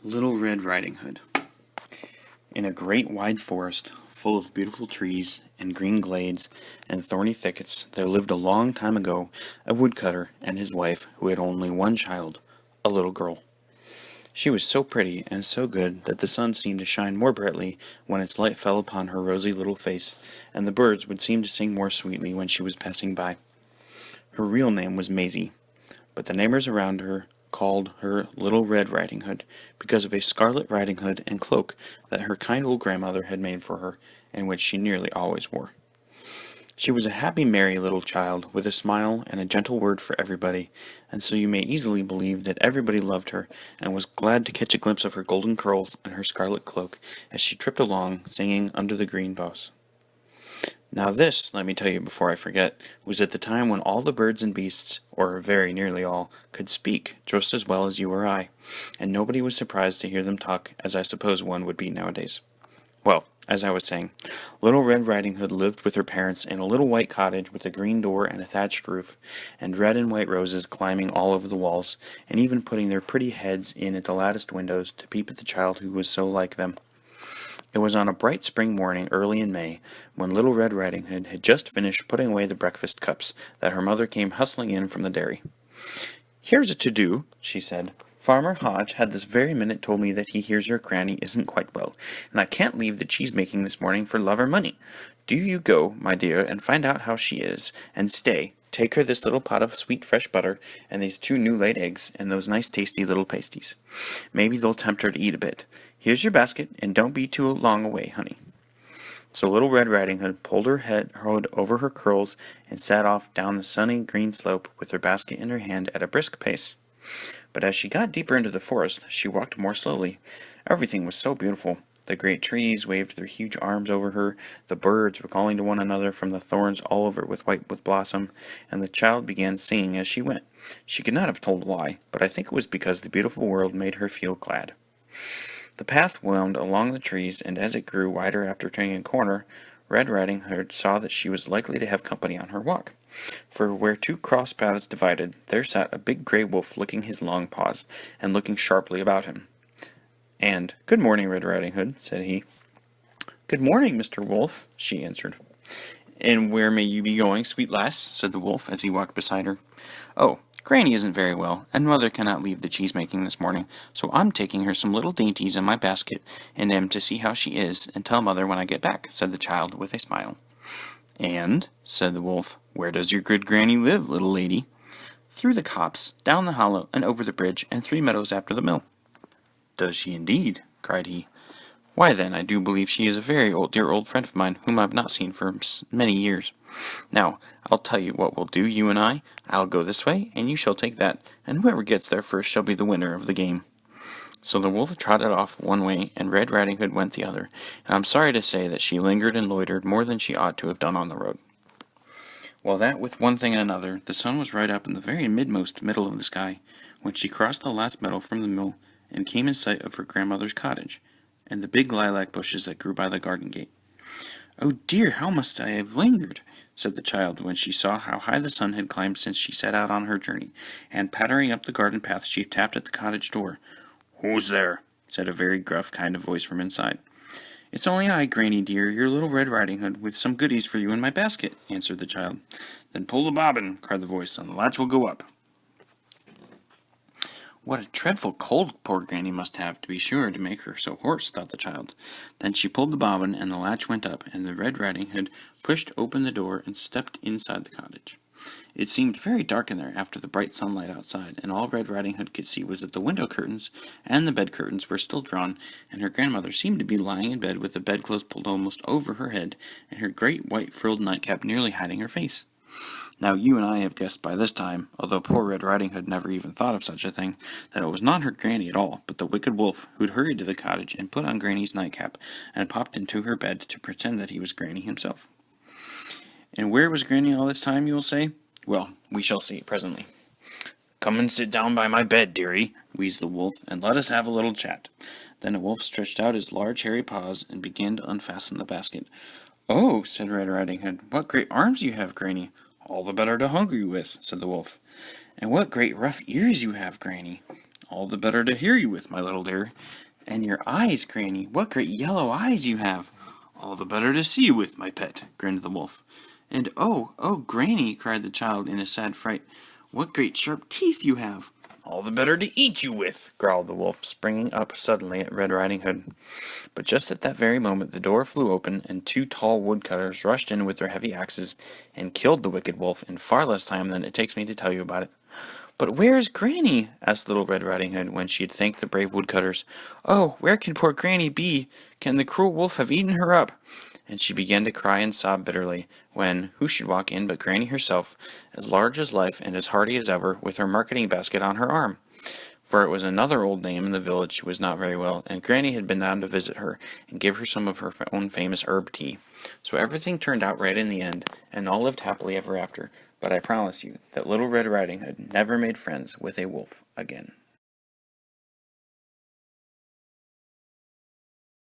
Little Red Riding Hood. In a great wide forest, full of beautiful trees, and green glades, and thorny thickets, there lived a long time ago a woodcutter and his wife who had only one child, a little girl. She was so pretty and so good that the sun seemed to shine more brightly when its light fell upon her rosy little face, and the birds would seem to sing more sweetly when she was passing by. Her real name was Maisie, but the neighbors around her called her Little Red Riding Hood because of a scarlet riding hood and cloak that her kind old grandmother had made for her, and which she nearly always wore. She was a happy, merry little child, with a smile and a gentle word for everybody, and so you may easily believe that everybody loved her, and was glad to catch a glimpse of her golden curls and her scarlet cloak as she tripped along, singing under the green boughs. Now this, let me tell you before I forget, was at the time when all the birds and beasts, or very nearly all, could speak just as well as you or I, and nobody was surprised to hear them talk as I suppose one would be nowadays. Well, as I was saying, Little Red Riding Hood lived with her parents in a little white cottage with a green door and a thatched roof, and red and white roses climbing all over the walls, and even putting their pretty heads in at the latticed windows to peep at the child who was so like them. It was on a bright spring morning early in May, when Little Red Riding Hood had just finished putting away the breakfast cups, that her mother came hustling in from the dairy. "Here's a to-do," she said. "Farmer Hodge had this very minute told me that he hears your granny isn't quite well, and I can't leave the cheese-making this morning for love or money. Do you go, my dear, and find out how she is, and stay, take her this little pot of sweet fresh butter, and these 2 new-laid eggs, and those nice tasty little pasties. Maybe they'll tempt her to eat a bit. Here's your basket, and don't be too long away, honey." So Little Red Riding Hood pulled her hood over her curls and set off down the sunny green slope with her basket in her hand at a brisk pace. But as she got deeper into the forest, she walked more slowly. Everything was so beautiful. The great trees waved their huge arms over her, the birds were calling to one another from the thorns all over it with white with blossom, and the child began singing as she went. She could not have told why, but I think it was because the beautiful world made her feel glad. The path wound along the trees, and as it grew wider after turning a corner, Red Riding Hood saw that she was likely to have company on her walk. For where 2 cross paths divided, there sat a big gray wolf licking his long paws, and looking sharply about him. And, "Good morning, Red Riding Hood," said he. "Good morning, Mr. Wolf," she answered. "And where may you be going, sweet lass?" said the wolf as he walked beside her. "Oh, Granny isn't very well, and Mother cannot leave the cheese-making this morning, so I'm taking her some little dainties in my basket, and am to see how she is, and tell Mother when I get back," said the child with a smile. "And," said the wolf, "where does your good Granny live, little lady?" "Through the copse, down the hollow, and over the bridge, and 3 meadows after the mill." "Does she indeed?" cried he. "Why then, I do believe she is a very dear old friend of mine, whom I have not seen for many years. Now, I'll tell you what we'll do, you and I'll go this way, and you shall take that, and whoever gets there first shall be the winner of the game." So the wolf trotted off one way, and Red Riding Hood went the other, and I'm sorry to say that she lingered and loitered more than she ought to have done on the road. Well, that with one thing and another, the sun was right up in the very midmost middle of the sky, when she crossed the last meadow from the mill, and came in sight of her grandmother's cottage, and the big lilac bushes that grew by the garden gate. "Oh dear, how must I have lingered?" said the child, when she saw how high the sun had climbed since she set out on her journey, and pattering up the garden path she tapped at the cottage door. "Who's there?" said a very gruff kind of voice from inside. "It's only I, Granny dear, your Little Red Riding Hood, with some goodies for you in my basket," answered the child. "Then pull the bobbin," cried the voice, "and the latch will go up." "What a dreadful cold poor Granny must have, to be sure, to make her so hoarse," thought the child. Then she pulled the bobbin, and the latch went up, and the Red Riding Hood pushed open the door and stepped inside the cottage. It seemed very dark in there after the bright sunlight outside, and all Red Riding Hood could see was that the window curtains and the bed curtains were still drawn, and her grandmother seemed to be lying in bed with the bedclothes pulled almost over her head, and her great white frilled nightcap nearly hiding her face. Now you and I have guessed by this time, although poor Red Riding Hood never even thought of such a thing, that it was not her granny at all, but the wicked wolf, who'd hurried to the cottage and put on Granny's nightcap, and popped into her bed to pretend that he was Granny himself. And where was Granny all this time, you will say? Well, we shall see presently. "Come and sit down by my bed, dearie," wheezed the wolf, "and let us have a little chat." Then the wolf stretched out his large hairy paws and began to unfasten the basket. "Oh," said Red Riding Hood, "what great arms you have, Granny." "All the better to hug you with," said the wolf. "And what great rough ears you have, Granny." "All the better to hear you with, my little dear." "And your eyes, Granny, what great yellow eyes you have!" "All the better to see you with, my pet," grinned the wolf. "And oh, Granny," cried the child in a sad fright, "what great sharp teeth you have!" "All the better to eat you with," growled the wolf, springing up suddenly at Red Riding Hood. But just at that very moment the door flew open, and two tall woodcutters rushed in with their heavy axes, and killed the wicked wolf in far less time than it takes me to tell you about it. "But where is Granny?" asked Little Red Riding Hood, when she had thanked the brave woodcutters. "Oh, where can poor Granny be? Can the cruel wolf have eaten her up?" And she began to cry and sob bitterly, when who should walk in but Granny herself, as large as life and as hearty as ever, with her marketing basket on her arm. For it was another old dame in the village who was not very well, and Granny had been down to visit her, and give her some of her own famous herb tea. So everything turned out right in the end, and all lived happily ever after. But I promise you that Little Red Riding Hood never made friends with a wolf again.